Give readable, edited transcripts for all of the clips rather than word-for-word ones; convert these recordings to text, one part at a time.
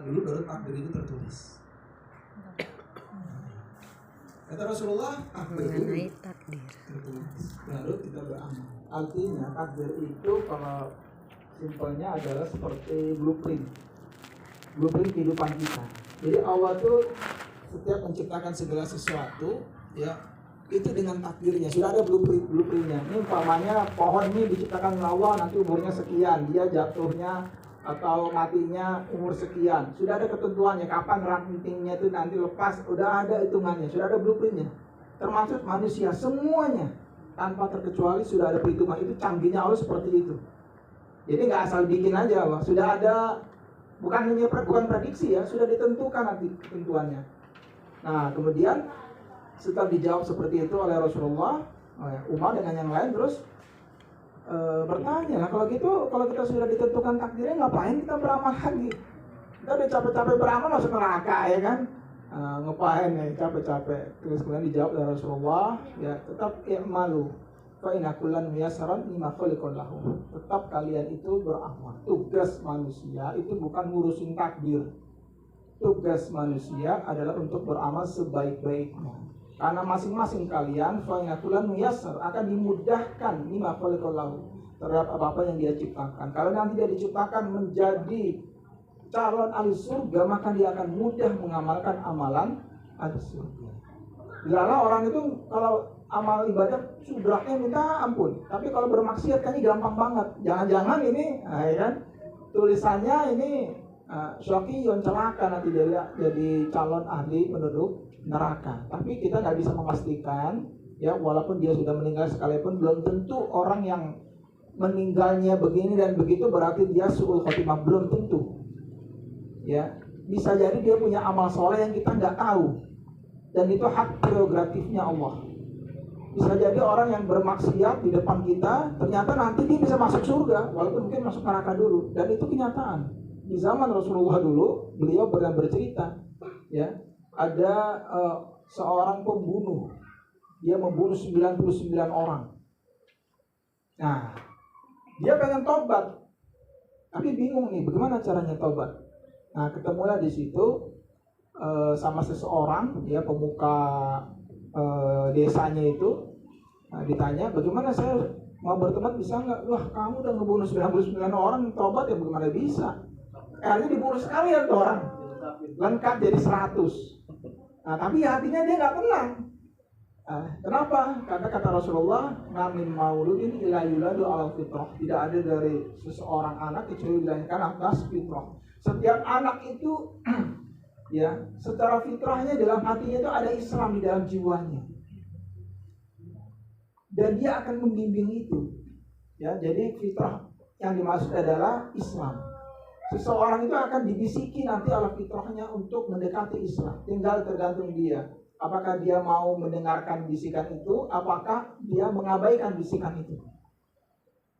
dulu baru takdir itu tertulis. Kata Rasulullah, mengenai takdir tertulis, baru kita beramal. Artinya takdir itu kalau simpelnya adalah seperti blueprint kehidupan kita. Jadi Allah tuh setiap menciptakan segala sesuatu, ya itu dengan takdirnya. Sudah ada blueprintnya. Ini umpamanya pohon ini diciptakan oleh Allah, nanti umurnya sekian, dia jatuhnya atau matinya umur sekian. Sudah ada ketentuannya, kapan rantingnya itu nanti lepas, udah ada hitungannya, sudah ada blueprintnya. Termasuk manusia, semuanya tanpa terkecuali sudah ada perhitungan. Itu canggihnya Allah seperti itu. Jadi nggak asal bikin aja Allah, sudah ada, bukan prediksi ya, sudah ditentukan nanti ketentuannya. Nah kemudian setelah dijawab seperti itu oleh Rasulullah, oleh Umar dengan yang lain, terus bertanya, nah kalau kita sudah ditentukan takdirnya, ngapain kita beramal lagi? Kita udah capek-capek beramal masuk neraka ya kan? Ngapain nih capek-capek? Terus kemudian dijawab oleh Rasulullah, ya tetap i'malu fa inna kullan muyassarun lima khuliqa lahu. Tetap kalian itu beramal. Tugas manusia itu bukan ngurusin takdir. Tugas manusia adalah untuk beramal sebaik-baiknya. Karena masing-masing kalian fa'inakulan muyassar akan dimudahkan lima khuliqa lahu, terhadap apa-apa yang dia ciptakan. Kalau nanti dia diciptakan menjadi calon ahli surga, maka dia akan mudah mengamalkan amalan ahli surga. Bilalah orang itu kalau amal ibadah sudahnya minta ampun, tapi kalau bermaksiat kayaknya gampang banget. Jangan-jangan ini, ya kan, tulisannya ini Syaqiyun, celaka nanti dia jadi calon ahli penduduk neraka. Tapi kita nggak bisa memastikan, ya walaupun dia sudah meninggal sekalipun, belum tentu orang yang meninggalnya begini dan begitu berarti dia su'ul khotimah, belum tentu. Ya, bisa jadi dia punya amal soleh yang kita nggak tahu, dan itu hak prerogatifnya Allah. Bisa jadi orang yang bermaksiat di depan kita, ternyata nanti dia bisa masuk surga, walaupun mungkin masuk neraka dulu, dan itu kenyataan. Di zaman Rasulullah dulu, beliau pernah bercerita, ya, ada seorang pembunuh, dia membunuh 99 orang. Nah, dia pengen tobat, tapi bingung nih, bagaimana caranya tobat? Nah, ketemulah di situ sama seseorang, ya pemuka desanya itu. Nah, ditanya, bagaimana saya mau bertobat, bisa nggak? Wah, kamu udah ngebunuh 99 orang, tobat ya bagaimana bisa? Akhirnya dibunuh sekalian tuh orang, lengkap jadi 100. Nah, tapi hatinya dia nggak tenang. Kenapa? Karena kata Rasulullah, namin mauludin ila yuladu ala fitrah. Tidak ada dari seseorang anak kecuali dilahirkan atas fitrah. Setiap anak itu ya, secara fitrahnya dalam hatinya itu ada Islam di dalam jiwanya. Dan dia akan membimbing itu. Ya, jadi fitrah yang dimaksud adalah Islam. Seseorang itu akan dibisiki nanti oleh fitrahnya untuk mendekati Islam. Tinggal tergantung dia. Apakah dia mau mendengarkan bisikan itu, apakah dia mengabaikan bisikan itu.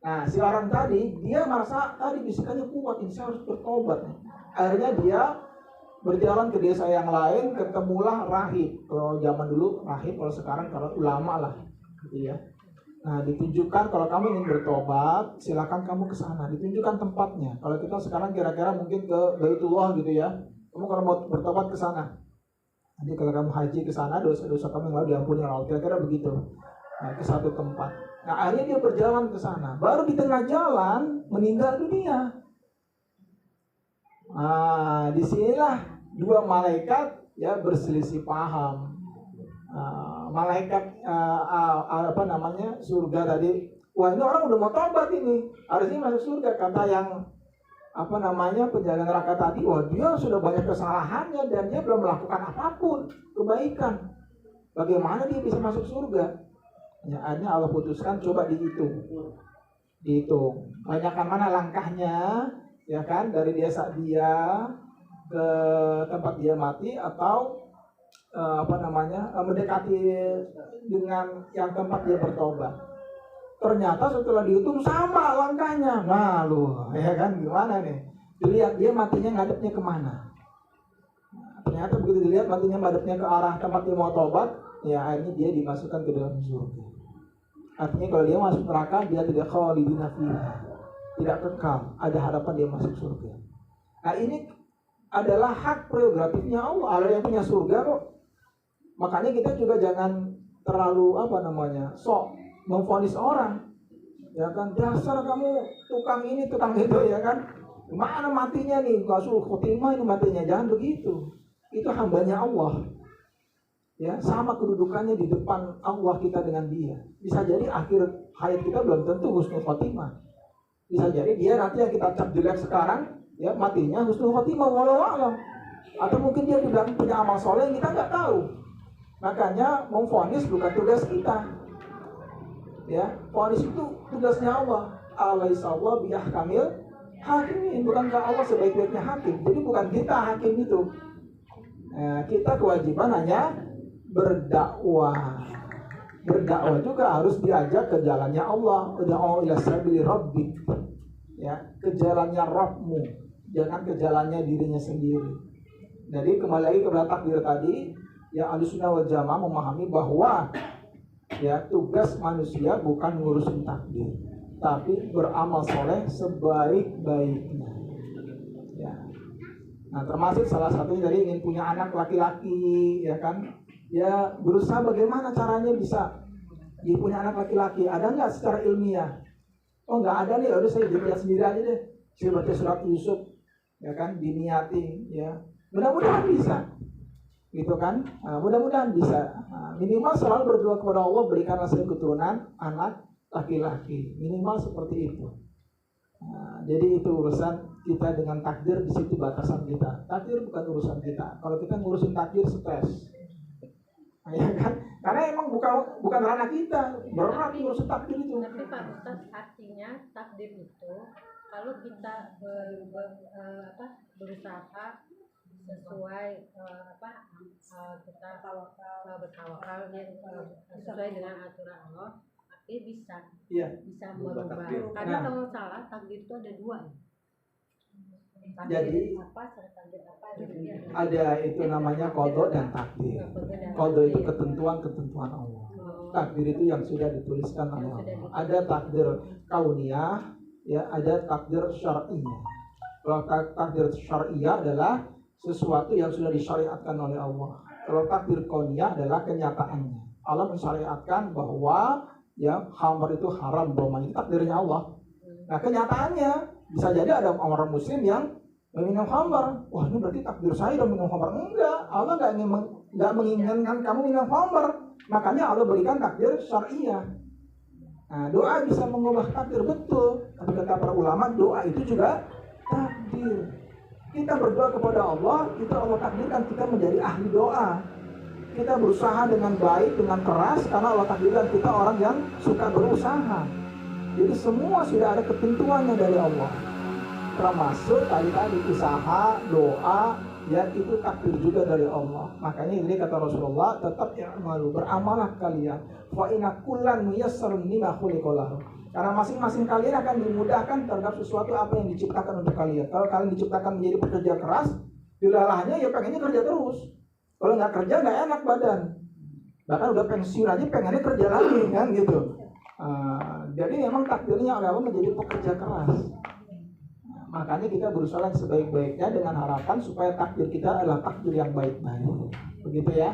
Nah, si orang tadi, dia merasa tadi bisikannya kuat, ini saya harus bertobat. Akhirnya dia berjalan ke desa yang lain, ketemulah rahib. Kalau zaman dulu rahib, kalau sekarang kalau ulama lah, gitu ya. Nah, ditunjukkan kalau kamu ingin bertobat, silakan kamu ke sana. Ditunjukkan tempatnya. Kalau kita sekarang kira-kira mungkin ke Baitullah gitu ya. Kamu kalau mau bertobat ke sana. Nanti kalau kamu haji ke sana, dosa-dosa kamu yang lalu diampuni Allah. Kira-kira begitu. Nah, ke satu tempat. Nah, akhirnya dia berjalan ke sana. Baru di tengah jalan meninggal dunia. Nah, disinilah dua malaikat ya berselisih paham. Malaikat surga tadi, wah ini orang udah mau tobat ini, harusnya masuk surga. Kata yang penjaga neraka tadi, wah dia sudah banyak kesalahannya dan dia belum melakukan apapun kebaikan, bagaimana dia bisa masuk surga? Ya, akhirnya Allah putuskan, coba dihitung, banyakkan mana langkahnya, ya kan, dari desa dia ke tempat dia mati, atau mendekati dengan yang tempat dia bertobat. Ternyata setelah dihitung sama langkahnya. Nah ya kan, gimana nih? Dilihat dia matinya ngadepnya kemana. Ternyata begitu dilihat matinya ngadepnya ke arah tempat dia mau tobat, ya akhirnya dia dimasukkan ke dalam surga. Artinya kalau dia masuk neraka, dia tidak khalidina fiha, tidak kekal, ada harapan dia masuk surga. Nah, ini adalah hak prerogatifnya Allah. Allah yang punya surga kok. Makanya kita juga jangan terlalu sok memvonis orang. Ya kan, dasar kamu tukang ini, tukang itu, ya kan. Mana matinya nih, Rasul khotimah ini matinya. Jangan begitu. Itu hambanya Allah. Ya, sama kedudukannya di depan Allah kita dengan dia. Bisa jadi akhir hayat kita belum tentu husnul khotimah. Bisa jadi dia nanti yang kita cap jelek sekarang, ya matinya husnul khotimah walau alam. Atau mungkin dia juga punya amal soleh yang kita nggak tahu. Makanya memvonis bukan tugas kita. Ya, vonis itu tugasnya Allah. Alaihissallahu biyahkamil hakimin. Bukankah Allah sebaik-baiknya hakim? Jadi bukan kita hakim itu. Nah, kita kewajiban hanya berdakwah. Berdakwah juga harus diajak ke jalannya Allah. Ud'u ila sabili rabbik. Ya, ke jalannya Rabbmu, jangan ke jalannya dirinya sendiri. Jadi kembali lagi kepada takdir tadi, ya Ahlussunnah wal Jamaah memahami bahwa ya tugas manusia bukan ngurusin takdir, tapi beramal soleh sebaik-baiknya. Ya. Nah, termasuk salah satunya dari ingin punya anak laki-laki, ya kan? Ya berusaha bagaimana caranya bisa punya anak laki-laki. Ada nggak secara ilmiah? Oh nggak ada nih, udah saya lihat sendiri aja deh. Saya baca surat Yusuf, ya kan, diniati, ya. Mudah-mudahan bisa, gitu kan? Nah, mudah-mudahan bisa. Nah, minimal selalu berdoa kepada Allah, berikanlah saya keturunan anak laki-laki. Minimal seperti itu. Nah, jadi itu urusan kita dengan takdir, di situ batasan kita. Takdir bukan urusan kita. Kalau kita ngurusin takdir stres. Ya kan? Karena emang bukan ranah kita. Berat ngurusin takdir itu. Tapi Pak Ustaz, artinya takdir itu kalau kita berusaha sesuai kita bertawakal sesuai dengan aturan Allah, tapi bisa merubah. Karena kalau salah takdir itu ada dua. Jadi ada itu namanya qada dan takdir. Qada itu ketentuan Allah. Takdir itu yang sudah dituliskan oleh Allah. Ada takdir kauniyah, ya, ada takdir syar'iyah. Kalau takdir syar'iyah adalah sesuatu yang sudah disyariatkan oleh Allah. Kalau takdir kauniyah adalah kenyataannya. Allah mensyariatkan bahwa ya khamr itu haram, bahwa itu takdirnya Allah. Nah, kenyataannya bisa jadi ada orang muslim yang meminum khamr. Wah, ini berarti takdir saya udah minum khamr. Enggak, Allah enggak menginginkan kamu minum khamr. Makanya Allah berikan takdir syariah. Nah, doa bisa mengubah takdir, betul. Tapi kata para ulama, doa itu juga takdir. Kita berdoa kepada Allah, itu Allah takdirkan kita menjadi ahli doa. Kita berusaha dengan baik, dengan keras, karena Allah takdirkan kita orang yang suka berusaha. Jadi semua sudah ada ketentuannya dari Allah. Termasuk tadi usaha, doa, ya itu takdir juga dari Allah. Makanya ini kata Rasulullah, tetap i'malu, beramalah kalian. Fa inna kullan muyassarun lima khuliqa lahu. Karena masing-masing kalian akan dimudahkan terhadap sesuatu apa yang diciptakan untuk kalian. Kalau kalian diciptakan menjadi pekerja keras, dilalahnya ya pengennya kerja terus. Kalau nggak kerja nggak enak badan. Bahkan udah pensiun aja pengennya kerja lagi kan gitu. Jadi memang takdirnya Allah menjadi pekerja keras. Makanya kita berusaha sebaik-baiknya dengan harapan supaya takdir kita adalah takdir yang baik-baik. Begitu ya.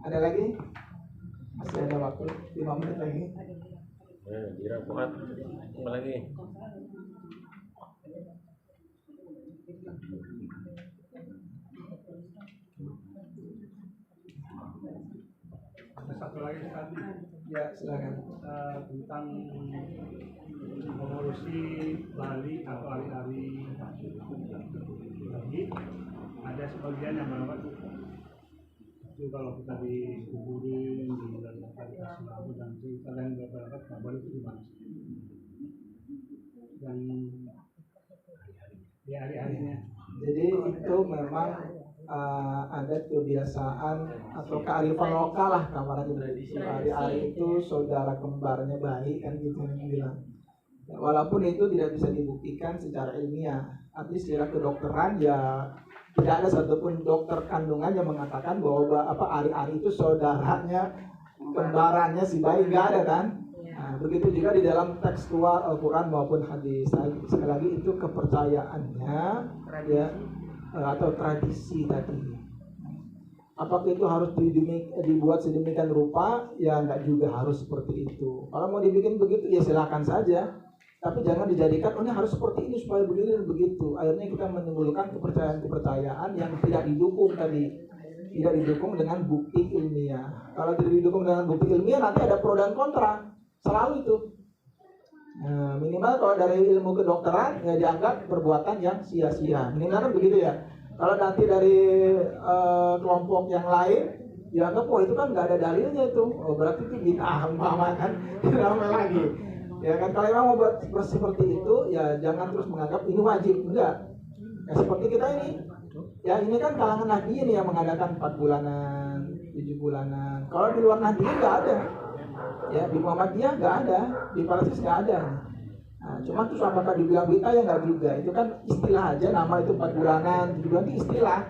Ada lagi? Masih ada waktu 5 menit lagi. Dira buat apa lagi? Ada satu lagi tadi. Ya, silakan. Tentang mengurusi Bali atau hari-hari lagi, ada sebagian yang menganggap itu kalau kita dikuburin di dalam dikasih lampu dan cerita lain beberapa kabar itu gimana? Dan di hari-harinya. Jadi itu memang ada kebiasaan atau kearifan lokal lah, kamarnya tradisi. Hari-hari itu saudara kembarnya bayi kan gitu yang bilang. Walaupun itu tidak bisa dibuktikan secara ilmiah, artinya secara kedokteran ya tidak ada satupun dokter kandungan yang mengatakan bahwa ari-ari itu saudaranya kembarannya si bayi, nggak ada kan? Nah, begitu juga di dalam tekstual Al-Quran maupun hadis. Sekali lagi itu kepercayaannya, ya atau tradisi tadi. Apakah itu harus dibuat sedemikian rupa? Ya nggak juga harus seperti itu. Kalau mau dibikin begitu ya silakan saja. Tapi jangan dijadikan, oh ini harus seperti ini supaya begini dan begitu. Akhirnya kita menimbulkan kepercayaan-kepercayaan yang tidak didukung tadi. Tidak didukung dengan bukti ilmiah. Kalau tidak didukung dengan bukti ilmiah nanti ada pro dan kontra. Selalu itu. Nah, minimal kalau dari ilmu kedokteran ya dianggap perbuatan yang sia-sia. Minimal kan begitu ya. Kalau nanti dari kelompok yang lain dianggap oh itu kan nggak ada dalilnya itu, oh berarti itu bid'ah umpama kan, ramai lagi. Ya kan kalau memang mau buat seperti itu ya jangan terus menganggap ini wajib, enggak. Ya seperti kita ini, ya ini kan kalangan Nahdien yang mengadakan 4 bulanan, 7 bulanan. Kalau di luar Nahdien nggak ada, ya di Muhammadiyah nggak ada, di Parsis nggak ada. Nah, cuma terus apakah dibilang bid'ah ya nggak juga, itu kan istilah aja, nama itu 4 bulanan, 7 bulan itu istilah.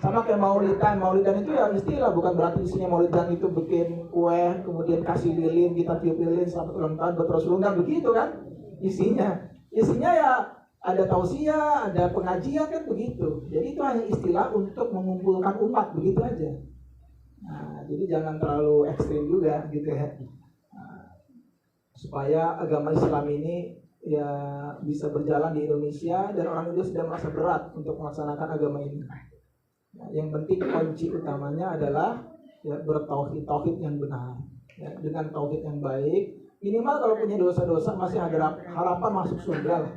Sama kayak maulidan itu ya istilah, bukan berarti isinya maulidan itu bikin kue, kemudian kasih lilin, kita tiup lilin selamat ulang tahun buat Rasulullah, begitu kan isinya ya ada tausiah, ada pengajian kan begitu. Jadi itu hanya istilah untuk mengumpulkan umat, begitu aja. Nah, jadi jangan terlalu ekstrim juga gitu ya. Nah, supaya agama Islam ini ya bisa berjalan di Indonesia dan orang Indonesia sudah merasa berat untuk melaksanakan agama ini. Nah, yang penting kunci utamanya adalah ya bertauhid yang benar. Ya, dengan tauhid yang baik, minimal kalau punya dosa-dosa masih ada harapan masuk surga lah.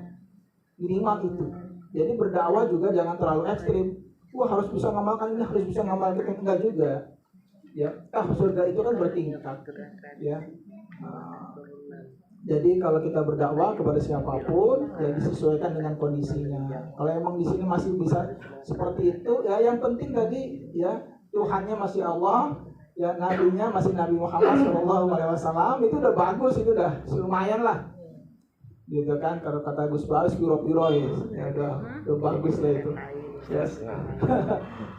Minimal itu. Jadi berdakwah juga jangan terlalu ekstrim. Wah harus bisa ngamalkan ini, harus bisa ngamalkan itu, enggak juga. Ya, surga itu kan bertingkat. Ya. Nah, jadi kalau kita berdakwah kepada siapapun, ya disesuaikan dengan kondisinya. Kalau emang di sini masih bisa seperti itu, ya yang penting tadi ya Tuhannya masih Allah, ya nabinya masih Nabi Muhammad SAW, itu udah bagus, itu udah lumayan lah. Gitu kan, kalau kata Gus Baris piro-piro ya udah bagus lah itu. Yes.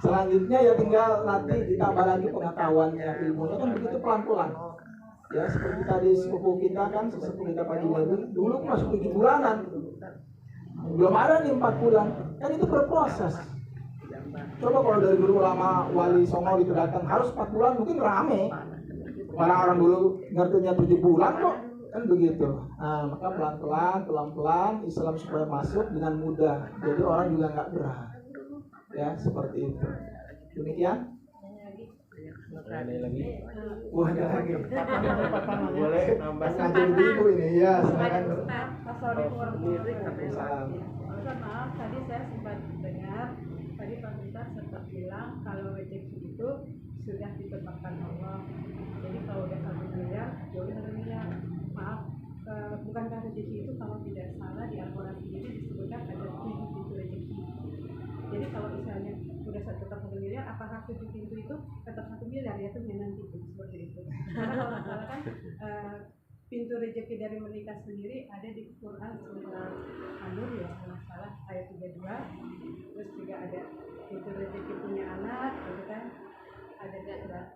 Selanjutnya ya tinggal nanti ditambah lagi pengetahuannya, ilmunya kan begitu pelan-pelan. Ya seperti tadi sepupu kita kan, sepupu kita Pak Junaidi dulu masuk 7 bulanan, belum ada nih 4 bulan, kan itu berproses. Coba kalau dari guru ulama Wali Songo gitu datang harus 4 bulan mungkin rame. Orang-orang dulu ngertinya 7 bulan kok, kan begitu. Nah maka pelan-pelan Islam supaya masuk dengan mudah, jadi orang juga nggak berat. Ya seperti itu. Demikian. Ada lagi? Wah ada lagi. Boleh nambah ngajar ibu ini ya. Silakan. Assalamualaikum warahmatullahi wabarakatuh. Waalaikumsalam. Maaf tadi saya sempat dengar tadi Pak Ustaz sempat bilang kalau rezeki itu sudah ditetapkan Allah. Jadi kalau udah 1 miliar, boleh 1 miliar. Maaf, bukankah rezeki itu kalau tidak salah di Al-Quran sendiri disebutkan ada 7 pintu rezeki. Jadi kalau misalnya udah tetap 1 miliar, apakah 7 pintu itu tetap 1 miliar ya itu nanti seperti itu. Karena kalau nggak salah kan pintu rezeki dari menikah sendiri ada di Quran surah An-Nur ya kalau nggak salah ayat 32. Terus juga ada pintu rezeki punya anak, gitu kan?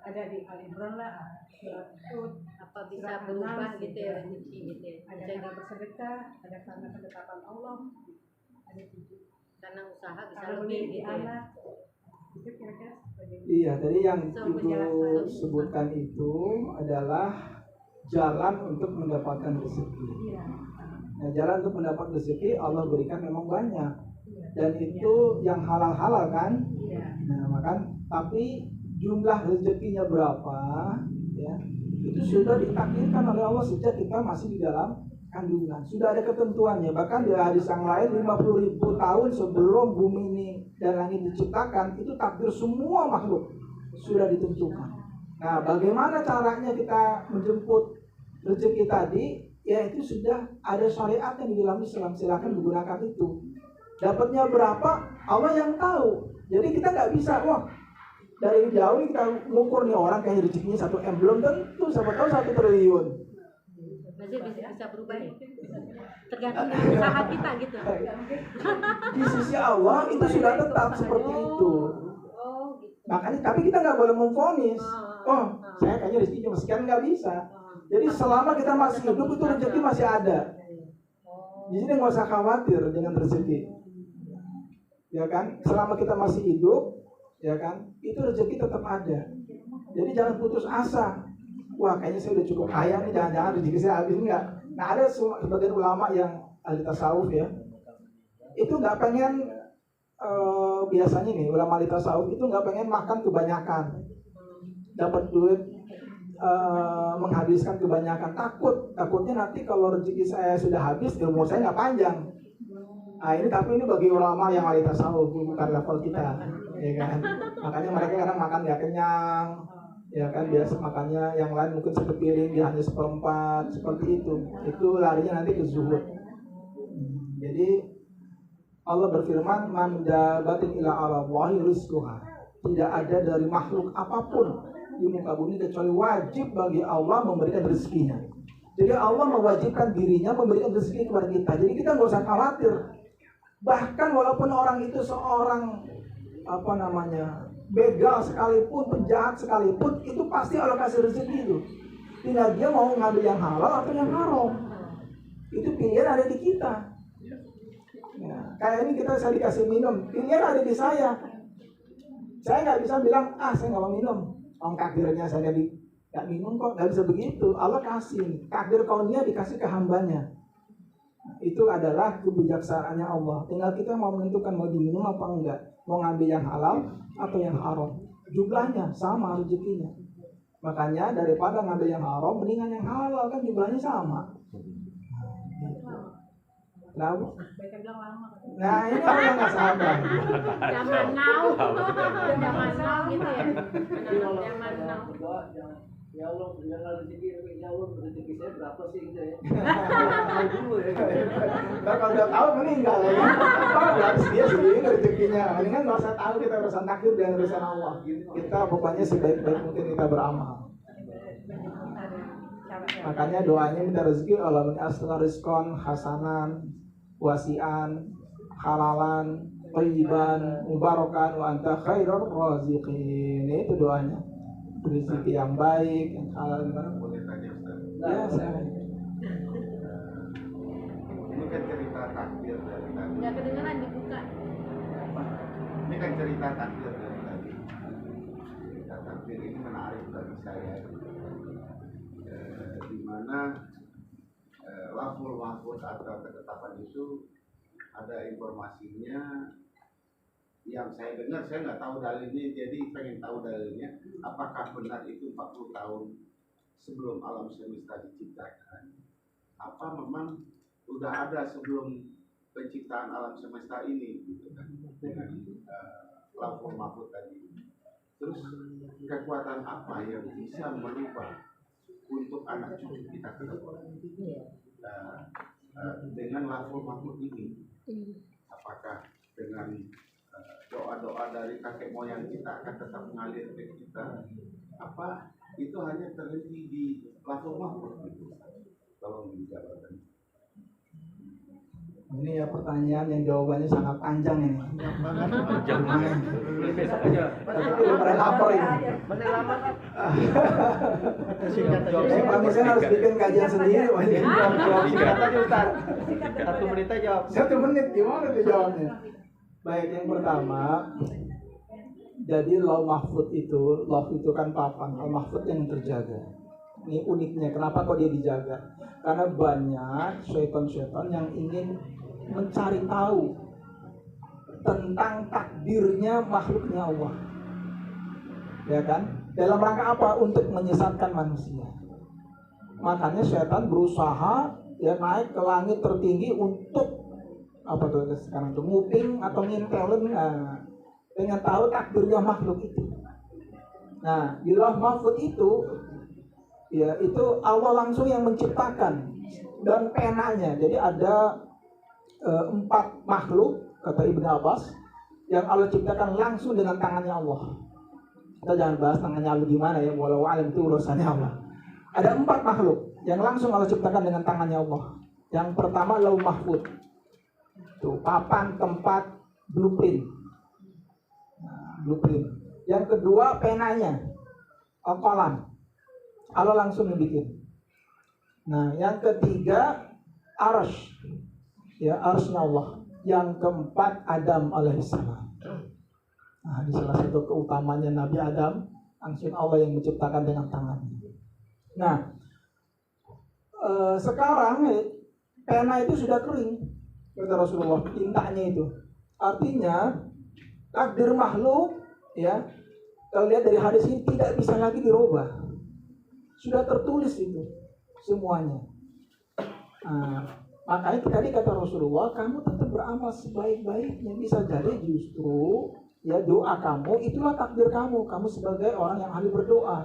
Ada di Al-Imran lah, surat Hud, Apa bisa berubah gitu ya rezeki gitu ya. ada Jadi karena bersedekah, ada karena ketetapan Allah, ada 7. karena usaha bisa Kalau lebih memiliki gitu ya. anak, itu kira-kira seperti itu. Iya, tadi yang So, Ibu menjelaskan. sebutkan itu adalah jalan untuk mendapatkan rezeki. Iya. Nah, jalan untuk mendapat rezeki Allah berikan memang banyak. Iya. Dan itu yang halal-halal kan? Iya. Nah, makan tapi jumlah rezekinya berapa ya? Itu sudah ditakdirkan oleh Allah sejak kita masih di dalam kandungan. Sudah ada ketentuannya. Bahkan di hadis yang lain 50.000 tahun sebelum bumi ini dan langit diciptakan, itu takdir semua makhluk sudah ditentukan. Nah, bagaimana caranya kita menjemput rezeki tadi? Ya itu sudah ada syariat yang di dalam Islam. Silakan menggunakan itu. Dapatnya berapa? Allah yang tahu. Jadi kita nggak bisa, wah dari jauh nih kita mengukur nih orang kayak rezekinya 1 M, belum tentu, siapa tahu 1 triliun. Berarti bisa berubah ya. Tergantung dari usaha kita gitu. Di sisi Allah itu sudah tetap seperti itu. Oh gitu. Makanya tapi kita nggak boleh memvonis. Oh, saya kayaknya rezeki cuma sekian, nggak bisa. Jadi selama kita masih hidup itu rezeki masih ada. Di sini nggak usah khawatir dengan rezeki. ya kan? Selama kita masih hidup, ya kan? Itu rezeki tetap ada. Jadi jangan putus asa. Wah, kayaknya saya udah cukup kaya nih, jangan-jangan rezeki saya habis, enggak. Nah, ada sebagian ulama yang ahli tasawuf ya, itu nggak pengen biasanya nih ulama ahli tasawuf itu nggak pengen makan kebanyakan, dapat duit menghabiskan kebanyakan, takutnya nanti kalau rezeki saya sudah habis, umur saya nggak panjang. Nah ini tapi ini bagi ulama yang ahli tasawuf, bukan level kita, ya kan? Makanya mereka kadang makan nggak kenyang, ya kan, biasa makannya yang lain mungkin satu piring, dia hanya seperempat, seperti itu. Itu larinya nanti ke zuhud. Jadi Allah berfirman, "Man dabatin ila 'alallahi rizquha." Tidak ada dari makhluk apapun di muka bumi kecuali wajib bagi Allah memberikan rezekinya. Jadi Allah mewajibkan dirinya memberikan rezeki kepada kita. Jadi kita nggak usah khawatir. Bahkan walaupun orang itu seorang begal sekalipun, penjahat sekalipun, itu pasti Allah kasih rezeki itu. Tinggal dia mau ngambil yang halal atau yang haram. Itu pilihan ada di kita. Ya, kayak ini saya dikasih minum, pilihan ada di saya. Saya nggak bisa bilang, saya nggak mau minum. Takdirnya saya nggak minum kok, nggak bisa begitu. Allah kasih, takdir kauniyah dikasih ke hambanya. Itu adalah kebijaksanaannya Allah. Tinggal kita mau menentukan mau diminum apa enggak, mau ngambil yang halal atau yang haram. Jumlahnya sama rezekinya. Makanya daripada ngambil yang haram, mendingan yang halal, kan jumlahnya sama. Mereka bilang lama. Nah ini orang yang nggak sabar. Zaman now gitu ya. Zaman now. Ya Allah, berikanlah rezeki, ya Allah, rezeki saya berapa sih gitu ya? Tahu dulu ya. Kalau udah tahu meninggal ya. Habis dia sendiri rezekinya. Mendingan nggak usah tahu, kita urusan takdir dan urusan Allah. Kita pokoknya sebaik-baik mungkin kita beramal. Makanya doanya minta rezeki Allah asal rizqan hasanan wasian halalan thayyiban mubarakan wa anta khairur raziqin. Itu doanya. Rezeki yang baik, yang halal. Boleh tanya Ustaz? Ya, saya. Ini kan cerita takdir dari tadi. Nggak kedengeran, dibuka. Ini kan cerita takdir dari tadi. Cerita takdir ini menarik bagi saya. Di mana lafzul mahfuz atau ketetapan itu ada informasinya. Yang saya dengar, saya nggak tahu dalilnya, jadi pengen tahu dalilnya. Apakah benar itu 40 tahun sebelum alam semesta diciptakan? Apa memang udah ada sebelum penciptaan alam semesta ini, gitu kan? Dengan lafzul mahfuz tadi. Terus kekuatan apa yang bisa merubah untuk anak cucu kita ke depan? Dengan lafzul mahfuz ini, apakah dengan doa-doa dari kakek moyang kita akan tetap mengalir ke kita? Apa itu hanya terhenti di lafzul mahfuz gitu? Tolong dijawabkan. Ini ya pertanyaan yang jawabannya sangat panjang ini. Panjang banget. Besok aja. Tapi udah lapar ini. Mana lama? Saya promosi harus bikin kajian sendiri. Jawab singkat aja Ustaz. 1 menit aja jawab. 1 menit gimana tuh jawabnya? Baik, yang pertama, jadi law mahfud itu, law itu kan papan, al mahfud yang terjaga. Ini uniknya, kenapa kok dia dijaga? Karena banyak syaitan-syaitan yang ingin mencari tahu tentang takdirnya makhluknya Allah, ya kan? Dalam rangka apa? Untuk menyesatkan manusia. Makanya syaitan berusaha ya naik ke langit tertinggi untuk apa tuh sekarang tuh nguping atau ngintelin, dengan tahu takdirnya makhluk itu. Nah di lauh mahfuz itu ya itu Allah langsung yang menciptakan dan penanya. Jadi ada 4 makhluk kata Ibnu Abbas yang Allah ciptakan langsung dengan tangannya Allah. Kita jangan bahas tangannya Allah gimana ya, walau alam itu urusannya Allah. Ada 4 makhluk yang langsung Allah ciptakan dengan tangannya Allah. Yang pertama lauh mahfuz. Tuh, papan tempat blueprint. Blueprint. Yang kedua penanya, qalam. Allah langsung yang bikin. Nah, yang ketiga arsy. Ya, arsy-nya Allah. yang keempat Adam alaihissalam. Nah, di salah satu keutamanya Nabi Adam, langsung Allah yang menciptakan dengan tangannya. Nah, sekarang pena itu sudah kering, kata Rasulullah, tintanya itu. Artinya takdir makhluk, ya, kalau lihat dari hadis ini tidak bisa lagi dirubah. Sudah tertulis itu semuanya. Nah, makanya tadi kata Rasulullah, kamu tetap beramal sebaik-baiknya. Bisa jadi justru ya doa kamu itulah takdir kamu. Kamu sebagai orang yang ahli berdoa.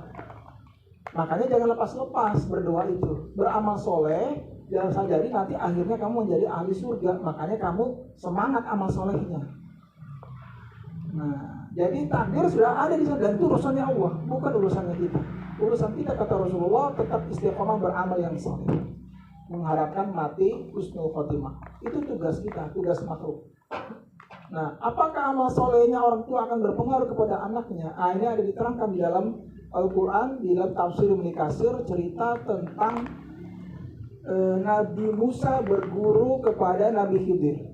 Makanya jangan lepas-lepas berdoa itu. Beramal soleh, jangan jadi nanti akhirnya kamu menjadi ahli surga. Makanya kamu semangat amal solehnya. Nah, jadi takdir sudah ada di sana dan itu urusannya Allah, bukan urusannya kita. Urusan kita kata Rasulullah tetap istiqomah beramal yang soleh, mengharapkan mati husnul khotimah. Itu tugas kita, tugas makhluk. Nah, apakah amal solehnya orang tua akan berpengaruh kepada anaknya? Nah, ini ada diterangkan di dalam Al-Quran, di dalam tafsir Ibnu Katsir, cerita tentang Nabi Musa berguru kepada Nabi Khidir.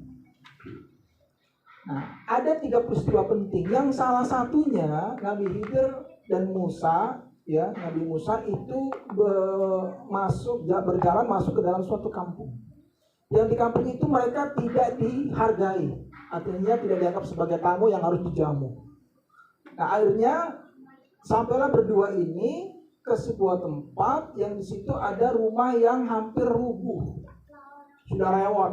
Nah, ada 3 peristiwa penting. Yang salah satunya Nabi Khidir dan Musa, ya, Nabi Musa itu berjalan masuk ke dalam suatu kampung. Yang di kampung itu mereka tidak dihargai, artinya tidak dianggap sebagai tamu yang harus dijamu. Nah, akhirnya sampailah berdua ini ke sebuah tempat yang di situ ada rumah yang hampir rubuh, sudah rewot.